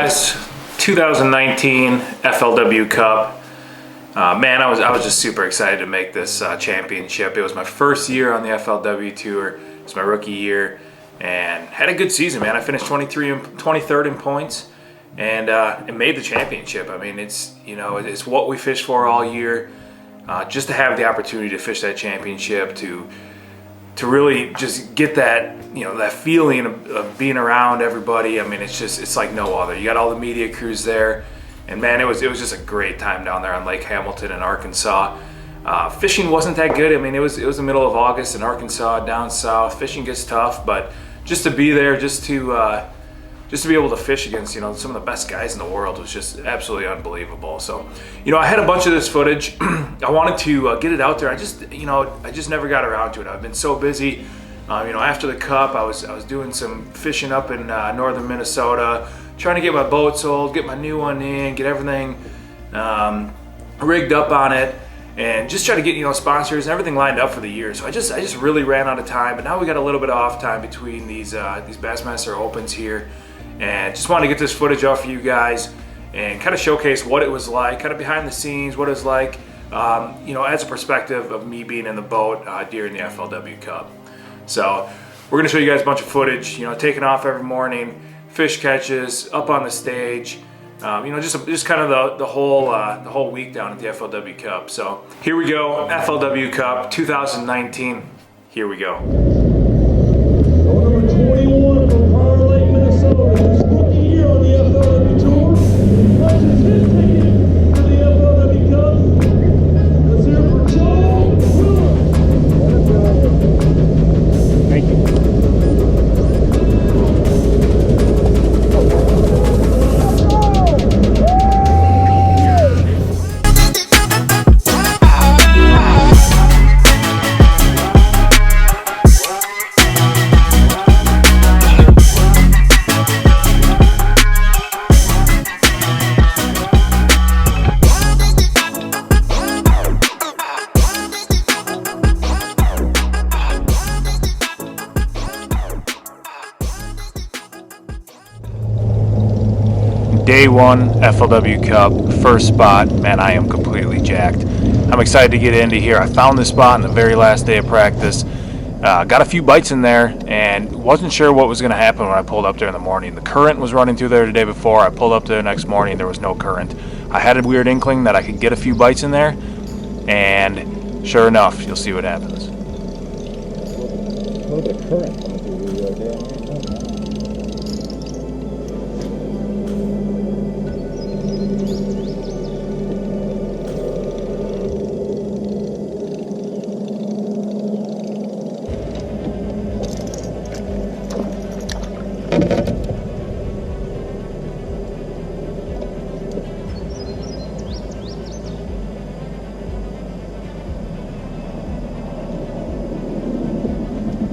guys, 2019 FLW Cup. Man, I was just super excited to make this championship. It was my first year on the FLW tour. It's my rookie year, and had a good season, man. I finished 23rd in points, and it made the championship. I mean, it's what we fished for all year. Just to have the opportunity to fish that championship, to really just get that, that feeling of being around everybody. I mean, it's like no other. You got all the media crews there, and man, it was just a great time down there on Lake Hamilton in Arkansas. Fishing wasn't that good. I mean, it was the middle of August in Arkansas down south. Fishing gets tough, but just to be there, just to be able to fish against, some of the best guys in the world was just absolutely unbelievable. So, I had a bunch of this footage. I wanted to get it out there. I just never got around to it. I've been so busy. After the Cup, I was doing some fishing up in northern Minnesota, trying to get my boat sold, get my new one in, get everything rigged up on it, and just try to get sponsors and everything lined up for the year. So I just really ran out of time. But now we got a little bit of off time between these Bassmaster Opens here. And just wanted to get this footage out for you guys and kind of showcase what it was like, kind of behind the scenes, what it was like, as a perspective of me being in the boat during the FLW Cup. So we're gonna show you guys a bunch of footage, taking off every morning, fish catches, up on the stage, just kind of the whole week down at the FLW Cup. So here we go, FLW Cup 2019. Here we go. Number 21 from Power Lake, Minnesota. His rookie year on the FLW Tour. Purchased his ticket to the FLW Cup. Let's hear it for Joel Willert. Thank you. Day one, FLW Cup, first spot. Man, I am completely jacked. I'm excited to get into here. I found this spot on the very last day of practice. Got a few bites in there and wasn't sure what was going to happen when I pulled up there in the morning. The current was running through there the day before. I pulled up there the next morning, there was no current. I had a weird inkling that I could get a few bites in there, and sure enough, you'll see what happens. A little bit current coming through right there.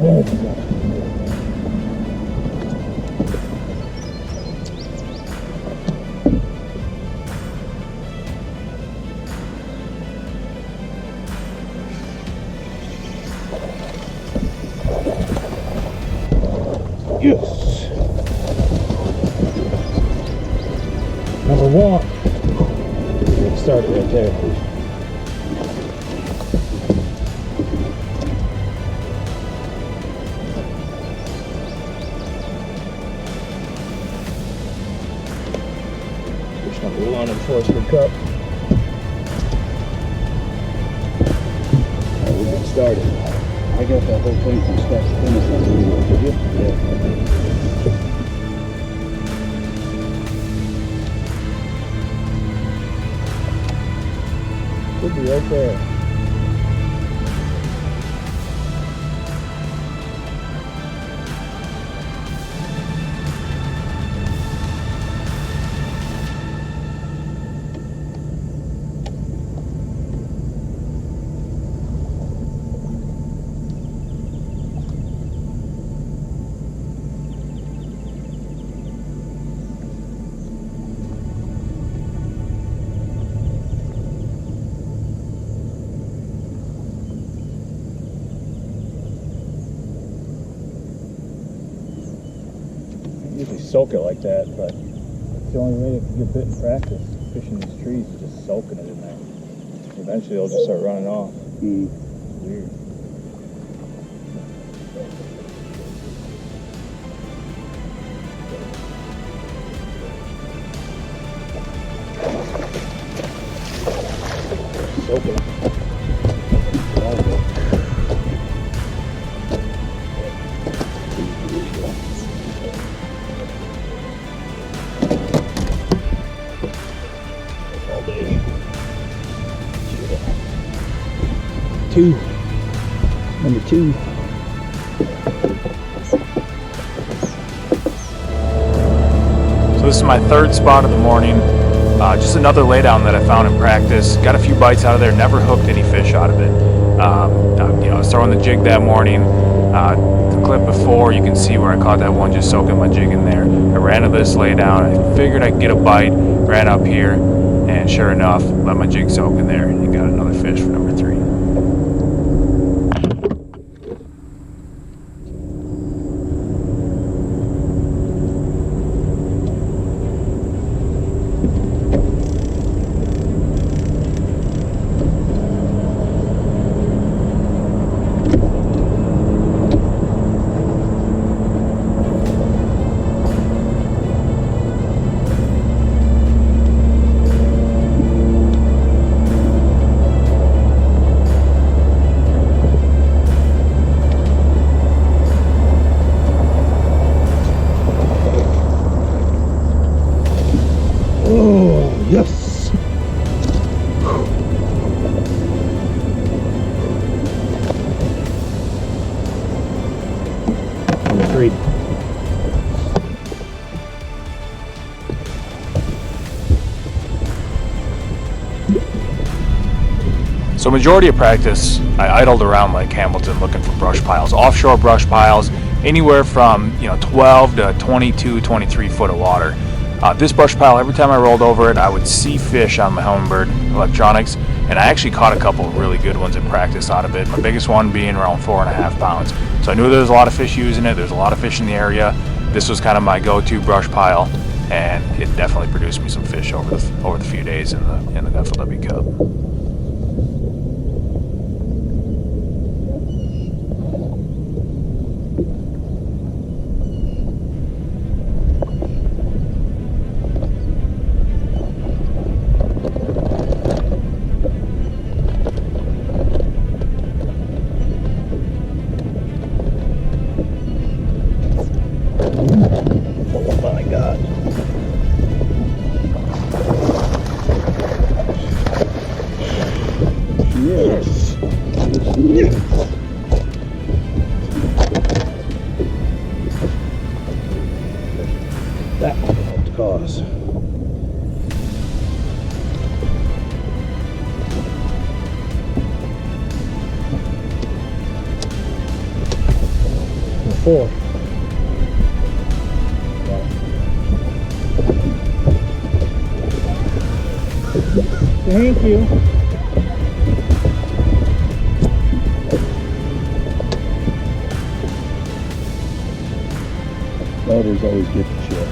Oh, my God. Yes. Number one. Get started right there. Number one in Forestwood Cup. Alright, we'll get started. I got that whole thing from start to finish. Did you? Yeah. Could be right there. Usually soak it like that, but It's the only way it can get bit in practice. Fishing these trees and just soaking it in there. Eventually they'll just start running off. Weird. Soaking it. Number two. So this is my third spot of the morning. Just another laydown that I found in practice. Got a few bites out of there. Never hooked any fish out of it. I was throwing the jig that morning. The clip before, you can see where I caught that one just soaking my jig in there. I ran to this laydown. I figured I could get a bite. Ran up here, and sure enough, let my jig soak in there and got another fish for number 3. Oh, yes. Number 3. So majority of practice, I idled around Lake Hamilton looking for brush piles, offshore brush piles, anywhere from 12 to 22, 23 foot of water. This brush pile, every time I rolled over it, I would see fish on my Humminbird electronics, and I actually caught a couple of really good ones in practice out of it. My biggest one being around 4.5 pounds. So I knew there was a lot of fish using it. There's a lot of fish in the area. This was kind of my go-to brush pile, and it definitely produced me some fish over the few days in the FLW Cup. Oh my God. Yes. Yes. That one helped cause. Number 4. Thank you. Motors always get the shit.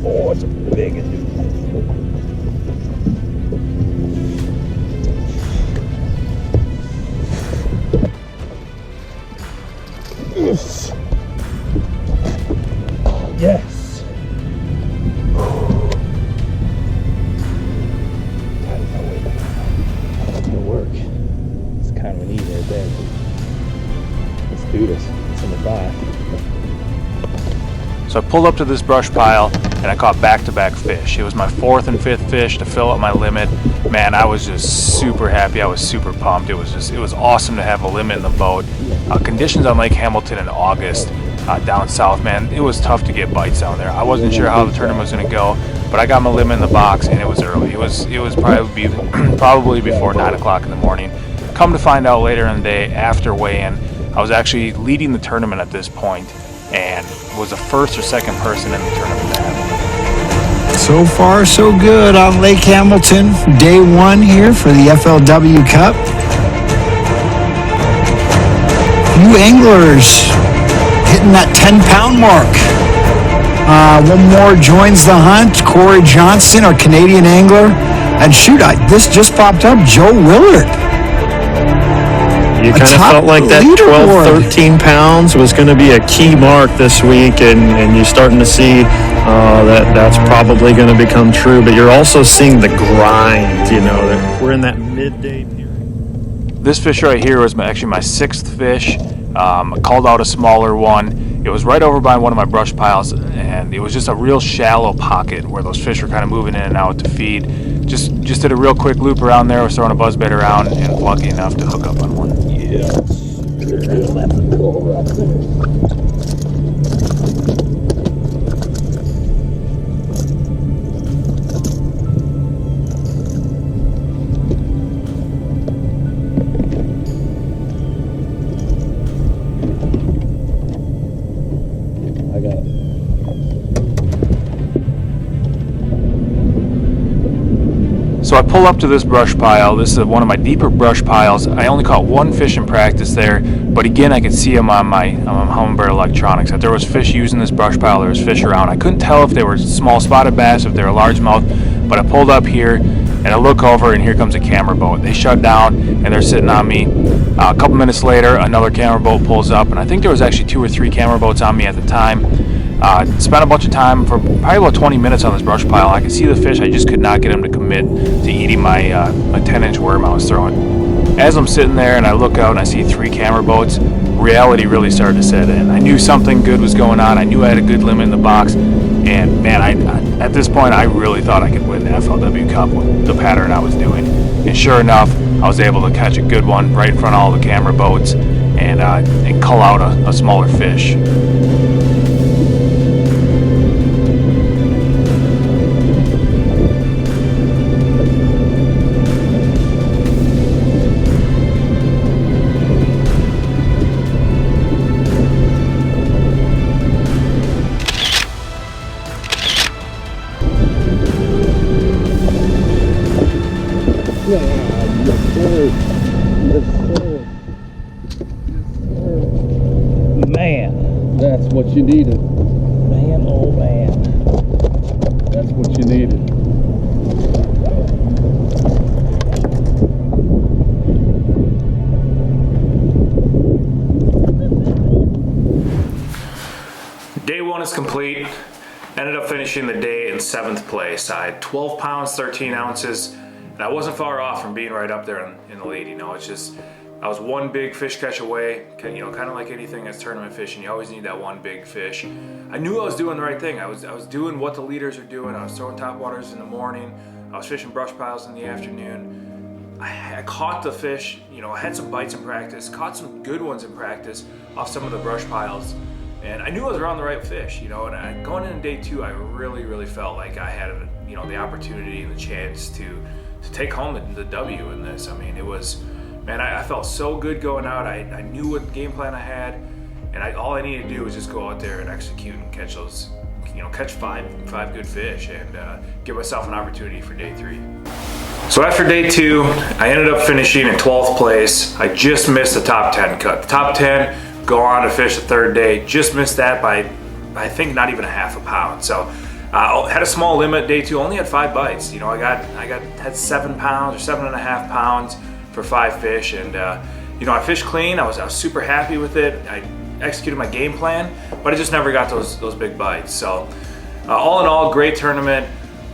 Oh, it's a big one. Yes. Yes. It'll work. It's kind of an easy right there. Let's do this. the back. So I pulled up to this brush pile and I caught back-to-back fish. It was my 4th and 5th fish to fill up my limit. Man, I was just super happy. I was super pumped. It was awesome to have a limit in the boat. Conditions on Lake Hamilton in August down south, man, it was tough to get bites down there. I wasn't sure how the tournament was going to go, but I got my limit in the box and it was early. It was probably before 9 o'clock in the morning. Come to find out later in the day after weigh-in, I was actually leading the tournament at this point and was the first or second person in the tournament to have one. So far, so good on Lake Hamilton. Day 1 here for the FLW Cup. Few anglers hitting that 10-pound mark. One more joins the hunt. Corey Johnston, our Canadian angler. And shoot, this just popped up, Joel Willert. You kind of felt like that 12, 13 pounds was going to be a key mark this week, and you're starting to see that's probably going to become true. But you're also seeing the grind, that we're in that midday period. This fish right here was actually my 6th fish. I called out a smaller one. It was right over by one of my brush piles, and it was just a real shallow pocket where those fish were kind of moving in and out to feed. Just did a real quick loop around there, was throwing a buzzbait around, and lucky enough to hook up on one. Yeah. That's a cool right there. So I pull up to this brush pile. This is one of my deeper brush piles. I only caught one fish in practice there, but again, I could see them on my Humminbird electronics. That there was fish using this brush pile, there was fish around. I couldn't tell if they were small spotted bass, if they were largemouth, but I pulled up here and I look over and here comes a camera boat. They shut down and they're sitting on me. A couple minutes later, another camera boat pulls up, and I think there was actually 2 or 3 camera boats on me at the time. Spent a bunch of time for probably about 20 minutes on this brush pile. I could see the fish, I just could not get them to commit to eating my 10-inch worm I was throwing. As I'm sitting there and I look out and I see 3 camera boats, reality really started to set in. I knew something good was going on. I knew I had a good limit in the box, and man, at this point I really thought I could win the FLW Cup with the pattern I was doing. And sure enough, I was able to catch a good one right in front of all the camera boats and cull out a smaller fish. Man, that's what you needed. Man, oh man. That's what you needed. Day 1 is complete. Ended up finishing the day in 7th place. I had 12 pounds, 13 ounces, and I wasn't far off from being right up there in the lead. It's just, I was one big fish catch away. Kind of like anything that's tournament fishing, you always need that one big fish. I knew I was doing the right thing. I was doing what the leaders are doing. I was throwing top waters in the morning. I was fishing brush piles in the afternoon. I caught the fish, I had some bites in practice, caught some good ones in practice off some of the brush piles. And I knew I was around the right fish, and going into day 2, I really, really felt like I had, the opportunity and the chance to take home the W in this. I mean, it was, man, I felt so good going out. I knew what game plan I had, and all I needed to do was just go out there and execute and catch those, catch five good fish and give myself an opportunity for day 3. So after day 2, I ended up finishing in 12th place. I just missed the top 10 cut. The top 10 go on to fish the 3rd day. Just missed that by, I think, not even a half a pound. So had a small limit day 2. Only had 5 bites. Had 7 pounds or 7.5 pounds for 5 fish, and I fished clean. I was super happy with it. I executed my game plan, but I just never got those big bites. So all in all, great tournament.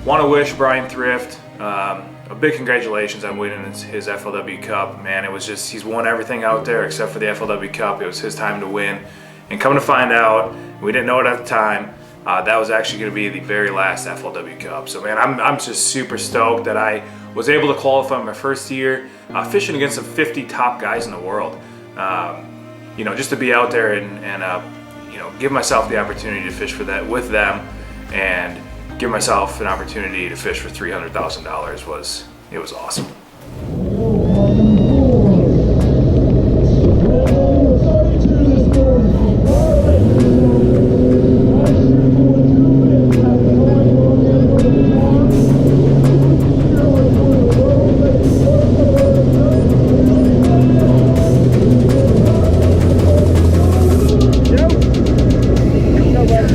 Want to wish Brian Thrift a big congratulations on winning his FLW Cup. Man, it was just, he's won everything out there except for the FLW Cup. It was his time to win, And coming to find out, we didn't know it at the time, that was actually going to be the very last FLW Cup. So man, I'm just super stoked that I was able to qualify my first year, fishing against some 50 top guys in the world. You know, just to be out there and you know, give myself the opportunity to fish with them, and give myself an opportunity to fish for $300,000 was awesome.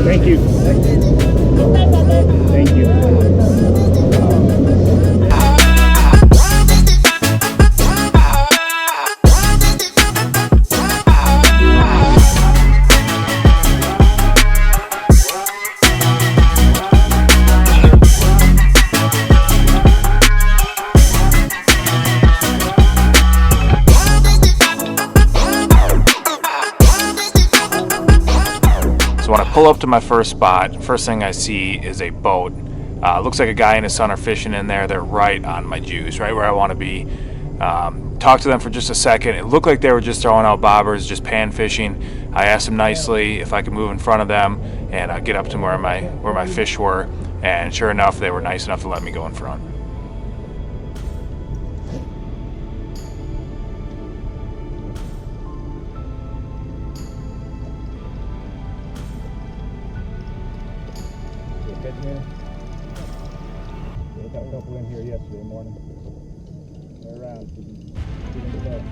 Thank you. Thank you. When I pull up to my first spot, first thing I see is a boat. Looks like a guy and his son are fishing in there. They're right on my juice, right where I want to be. Talked to them for just a second. It looked like they were just throwing out bobbers, just pan fishing. I asked them nicely if I could move in front of them and get up to where my fish were. And sure enough, they were nice enough to let me go in front. We got a couple in here yesterday morning. They're around. Get them today.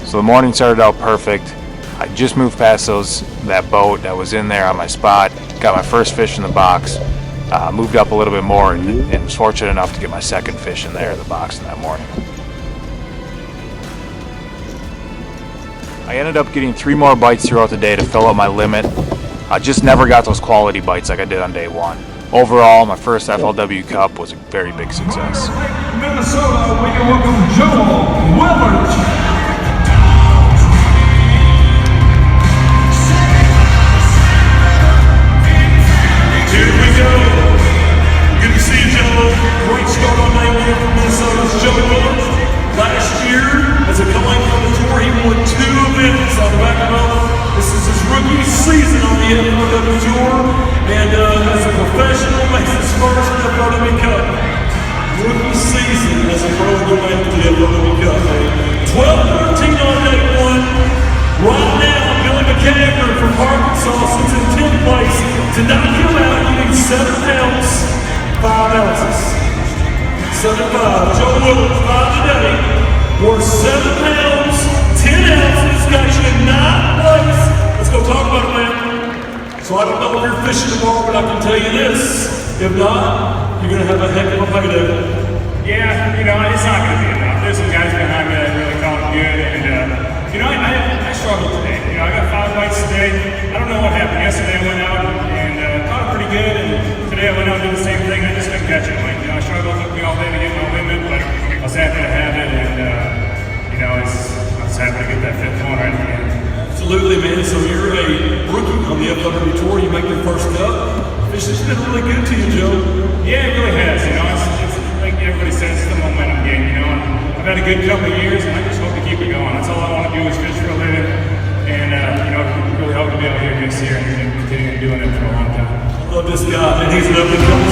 So the morning started out perfect. I just moved past that boat that was in there on my spot, got my first fish in the box, moved up a little bit more, and was fortunate enough to get my second fish in there in the box in that morning. I ended up getting 3 more bites throughout the day to fill up my limit. I just never got those quality bites like I did on day 1. Overall, my first FLW Cup was a very big success. Minnesota, we can welcome Joel Willert. Here we go. Good to see you, Joel. Great start on night 1 for Minnesota's Joel Willert. Last year, as a coming from the tour, he won 2 events on the back of up. This is his rookie season on the FLW Tour, and as a professional, makes his first FLW Cup. Rookie season as a pro going into the FLW Cup. 12-13 on day 1. Right now, Billy McCaffrey from Arkansas sits in 10th place. To knock him out, you need 7 pounds, 5 ounces. 7-5. Joe Willert, 5 today. Worth 7 pounds, 10 ounces. Got you in 9th place. Let's go talk about it, man. So I don't know if you're fishing tomorrow, but I can tell you this. If not, you're going to have a heck of a payday. Yeah, you know, it's not going to be enough. There's some guys behind me that really caught it good, and you know, I struggled today. You know, I got 5 bites today. I don't know what happened. Yesterday I went out and caught it pretty good, and today I went out and did the same thing. I just couldn't catch it. Like, you know, I struggled. It took me all day to get my limit, but I was happy to have it, and you know, I was happy to get that 5th one right at the end. Absolutely, man. So you're a rookie on the FLW Tour. You make your first cup. Fishing's been really good to you, Joe. Yeah, it really has. You know, it's like everybody says, it's the momentum game. You know, I've had a good couple of years, and I just hope to keep it going. That's all I want to do is fish for a living, and you know, really hope to be out here next year and continue doing it for a long time. I love this guy, and he's an up and coming